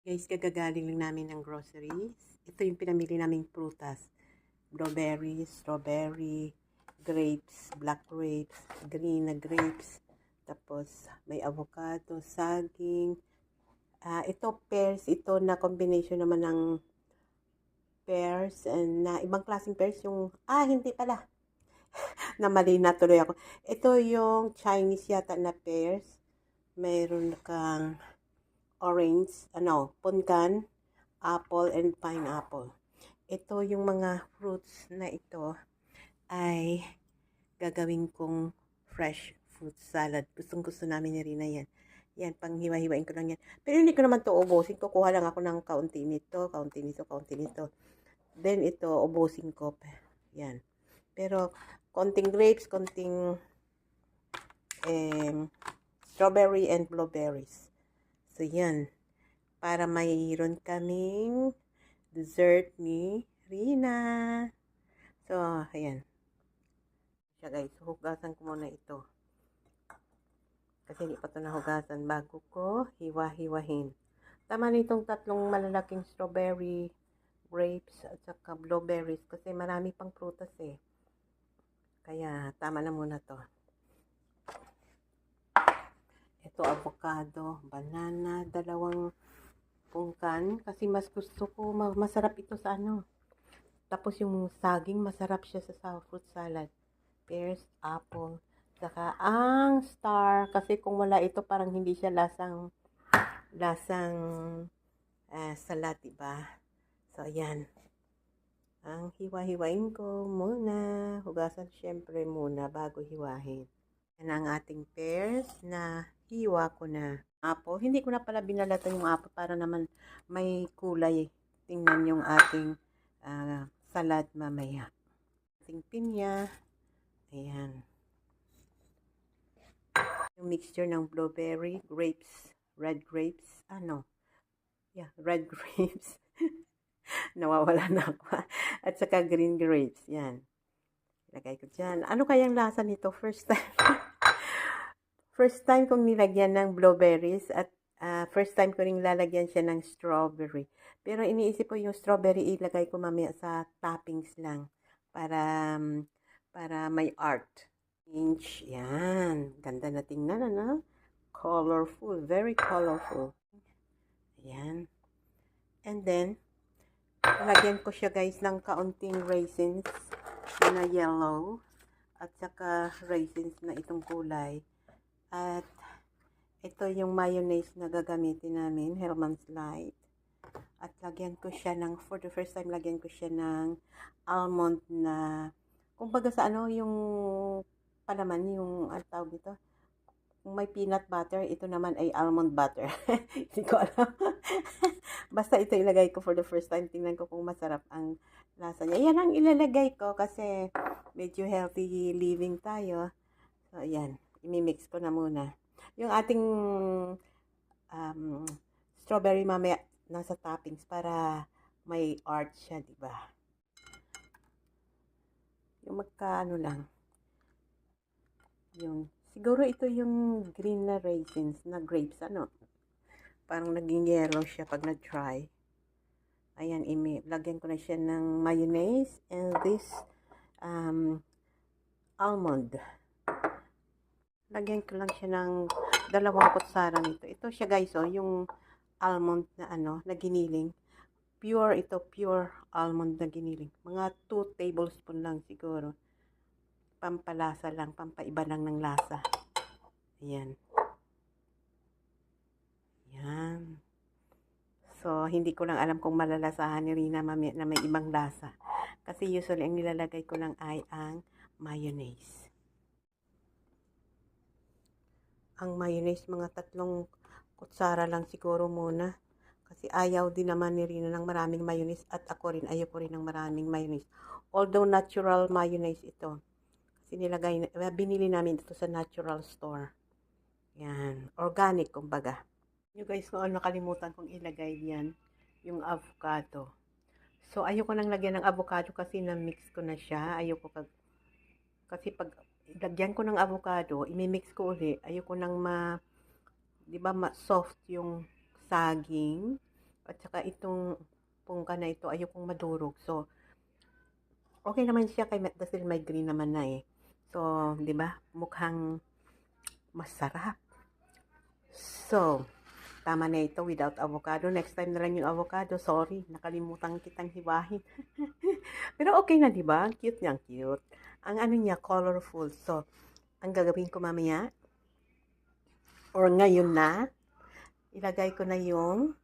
Guys, kagagaling lang namin ng groceries. Ito yung pinamili naming prutas. Blueberries, strawberry, grapes, black grapes, green na grapes. Tapos may avocado, saging. Ito pears, ito na combination naman ng pears and na ibang klaseng pears yung, hindi pala. Namali na tuloy ako. Ito yung Chinese yata na pears. Mayroon kang orange, punkan, apple, and pineapple. Ito yung mga fruits na ito ay gagawin kong fresh fruit salad. Gustong gusto namin ni Rina yan. Yan, pang hiwa-hiwain ko lang yan. Pero hindi ko naman to ubusin. Kukuha lang ako ng kaunti nito, kaunti nito, kaunti nito. Then ito, ubusin ko. Yan. Pero konting grapes, konting strawberry and blueberries. So yan. Para mayroon kaming dessert ni Rina. So, ayan. Siya guys, hugasan ko muna ito. Kasi hindi pa ito nahugasan bago ko hiwa-hiwahin. Tama nitong tatlong malalaking strawberry, grapes, at saka blueberries. Kasi marami pang prutas eh. Kaya, tama na muna to. Ito, avocado, banana, dalawang pungkan. Kasi mas gusto ko, masarap ito sa ano. Tapos yung saging, masarap siya sa fruit salad. Pears, apple, saka ang star. Kasi kung wala ito, parang hindi siya lasang salad, diba? So, ayan. Ang hiwa-hiwain ko muna. Hugasan syempre muna bago hiwahin. Yan ang ating pears na hiwa ko na. Apple. Hindi ko na pala binalatan yung apple para naman may kulay. Tingnan yung ating salad mamaya. Ating pinya. Ayan. Yung mixture ng blueberry, grapes, red grapes. Red grapes. Nawawala na ako. At saka green grapes. Yan. Ilagay ko dyan. Ano kayang lasa nito? First time. First time kong nilagyan ng blueberries at first time ko rin lalagyan siya ng strawberry. Pero iniisip ko yung strawberry ilagay ko mamaya sa toppings lang para may art. Inch, yan. Ganda na tingnan, ano? Colorful, very colorful. Ayan. And then, lagyan ko siya guys ng kaunting raisins na yellow at saka raisins na itong kulay. At ito yung mayonnaise na gagamitin namin, Hellmann's Light. At lagyan ko siya ng, for the first time, lagyan ko siya ng almond na, kumbaga sa ano, yung palaman, yung, tawag dito, kung may peanut butter, ito naman ay almond butter. Hindi ko alam. Basta ito ilagay ko for the first time. Tingnan ko kung masarap ang lasa niya. Yan ang ilalagay ko kasi medyo healthy living tayo. So, ayan. Imimix ko na muna. Yung ating strawberry mamaya nasa toppings para may art siya, di ba? Yung magkaano lang. Yung, siguro ito yung green na raisins na grapes, ano? Parang naging yellow siya pag na-dry. Ayan, lagyan ko na siya ng mayonnaise and this almond. Lagyan ko lang siya ng 2 kutsara nito. Ito siya guys, yung almond na na giniling. Pure ito, pure almond na giniling. Mga 2 tablespoon lang siguro. Pampalasa lang, pampaiba lang ng lasa. Ayan. Ayan. So, hindi ko lang alam kung malalasahan ni Rina mamaya na may ibang lasa. Kasi usually, ang nilalagay ko lang ay ang mayonnaise. Ang mayonnaise, mga 3 kutsara lang siguro muna. Kasi ayaw din naman ni Rina ng maraming mayonnaise at ako rin, ayaw ko rin ng maraming mayonnaise. Although natural mayonnaise ito. Kasi binili namin ito sa natural store. Yan, organic kumbaga. You guys, kung nakalimutan kong ilagay yan, yung avocado. So, ayoko nang lagyan ng avocado kasi na-mix ko na siya. Kasi pag lagyan ko ng avocado, imimix ko ulit. Ayoko nang di ba, soft yung saging. At saka itong pungka na ito, ayokong madurog. So, okay naman siya dahil may green naman na eh. So, di ba? Mukhang masarap. So, tama na ito without avocado. Next time na lang yung avocado. Sorry, nakalimutan kitang hiwahin. Pero okay na, di ba? Cute niyang cute. Ang ano niya, colorful. So, ang gagawin ko mamaya, or ngayon na, ilagay ko na yung,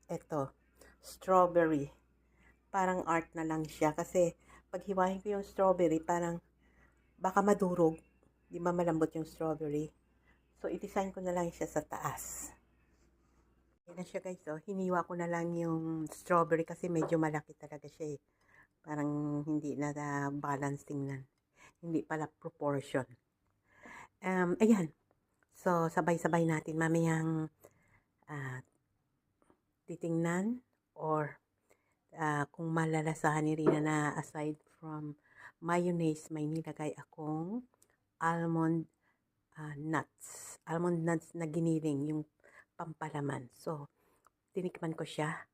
eto, strawberry. Parang art na lang siya. Kasi, pag hiwahin ko yung strawberry, parang, baka madurog. Di ba malambot yung strawberry? So, i-design ko na lang siya sa taas. Yan na siya guys. So, hiniwa ko na lang yung strawberry kasi medyo malaki talaga siya eh. Parang hindi na balance tingnan. Hindi pala proportion. Ayan. So, sabay-sabay natin mamayang titingnan or kung malalasahan ni Rina na aside from mayonnaise, may nilagay akong almond nuts. Almond nuts na giniling, yung pampalaman. So, tinikman ko siya.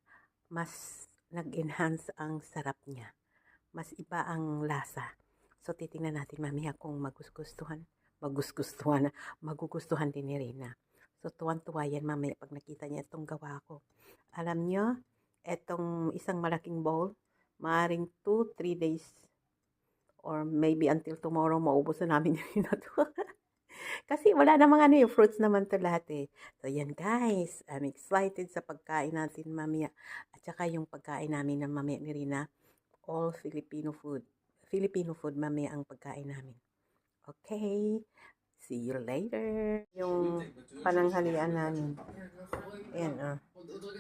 Mas nag-enhance ang sarap niya. Mas iba ang lasa. So, titingnan natin mamaya kung magugustuhan din ni Rina. So, tuwan-tuwa yan mamaya pag nakita niya itong gawa ko. Alam niyo, itong isang malaking bowl, maaring 2-3 days or maybe until tomorrow, maubos na namin yun na to. Kasi wala namang ano yung fruits naman to lahat eh. So, yan guys. I'm excited sa pagkain natin mamaya. At saka yung pagkain namin ng mamaya ni Rina, all Filipino food. Filipino food mamaya ang pagkain namin. Okay. See you later. Yung pananghalian namin. Ayan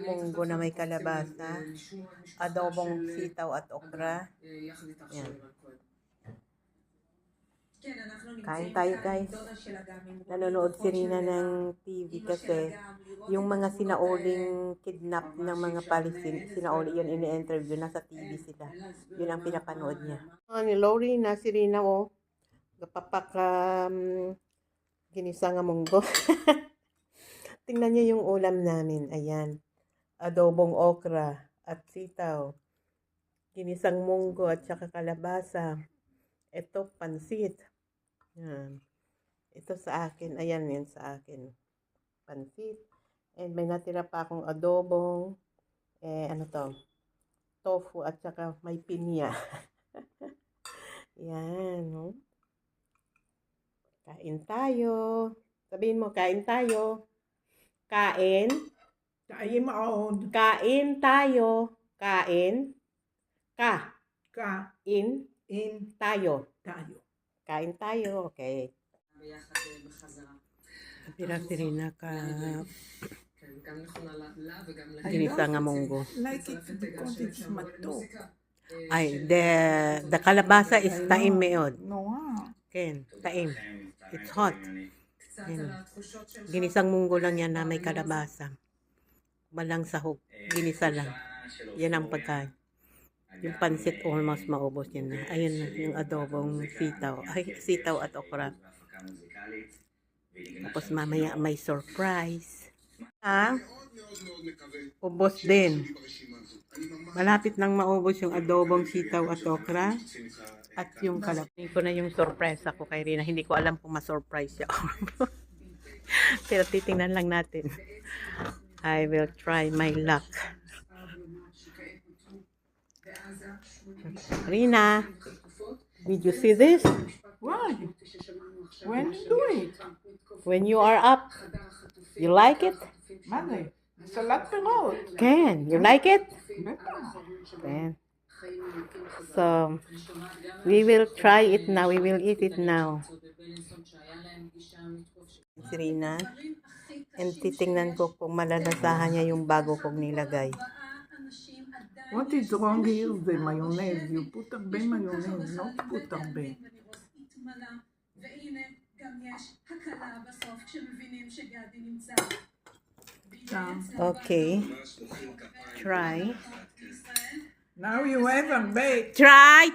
munggo na may kalabasa. Adobong sitaw at okra. Ayan. Kain tayo guys. Nanonood si Rina ng TV kasi yung mga sinauling kidnap ng mga Palestine, sinauli yun ini-interview, nasa TV sila. Yun ang pinapanood niya. Ni Lori na si Rina gapapak ginisa nga munggo. Tingnan niyo yung ulam namin. Ayan. Adobong okra at sitaw. Ginisang munggo at saka kalabasa. Ito, pansit. Yan. Ito sa akin. Ayan, yan sa akin. Pansit. And may natira pa akong adobong. Ano to? Tofu at saka may pinya. Yan, no? Kain tayo. Sabihin mo, kain tayo. Kain. Kain maon. Kain tayo. Kain. Kain Tayo. tayo. Kain tayo. Okay. Pira si Rina ka ginisa nga munggo. Like it because it's mato. Ay, the kalabasa is taim meod. No, Ken, taim. It's hot. Yan. Ginisang munggo lang yan na may kalabasa. Walang sahog. Ginisa lang. Yan ang pagkain. Yung pansit almost maubos yan na. Ayun na, yung adobong sitaw. Ay, sitaw at okra. Tapos mamaya may surprise. Ubos din. Malapit nang maubos yung adobong sitaw at okra. At yung kalapin ko na yung surprise ako kay Rina. Hindi ko alam kung ma-surprise siya. Pero titingnan lang natin. I will try my luck. Rina, did you see this? why? When you do it? When you are up, you like it? Mother, salat perot. Ken, you like it? Beta. Ken. So, we will try it now. We will eat it now. Si Rina. And titingnan ko kung malalasahan niya yung bago kong nilagay. What is wrong here? The mayonnaise. You put a bit mayonnaise, not put a bit. Okay. Try. Now you have a bait. Try.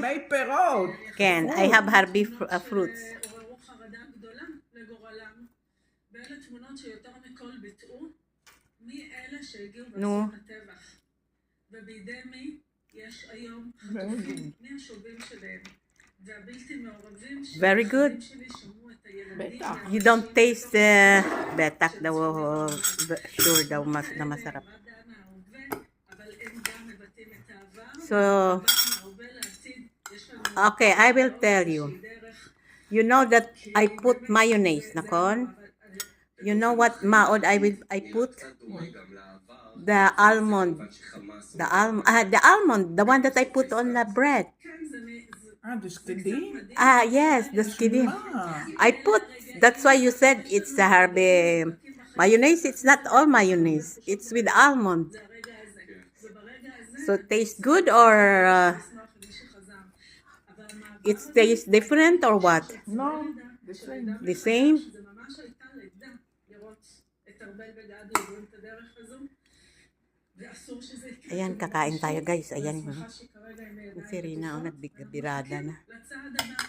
Bait perot. Ken, I have Harvey fruits. כל ביטאו מי אלה שהגיעו נו. בעצם לטבח. ובידי מי יש היום חטופים, מי השובים שלהם. והבלתי מעורבים Very good. שהנכדים שלי שמעו את הילדים. בטח. You don't taste betak daw, sure daw na masarap. אבל הם גם מבטאים את העבר. So, מההווה לעתיד יש לנו okay, I will tell you. You know that I put mayonnaise, nakon? You know what maod I put? The almond. The almond, the one that I put on the bread. זה שקדים? Yes, the skidim. מה? I put, that's why you said it's a harbe mayonnaise. It's not all mayonnaise. It's with almond. So it tastes good or it tastes different or what? לא, the same. The same? זה ממש הייתה לידה לראות את ארבל וגדי עוברים את הדרך הזו. ואסור שזה יקרה. Ayan, kakain tayo guys. Ayan. שמחה שכרגע עם הידיים Si Rina, nagbigabirada na. לצעד הבא.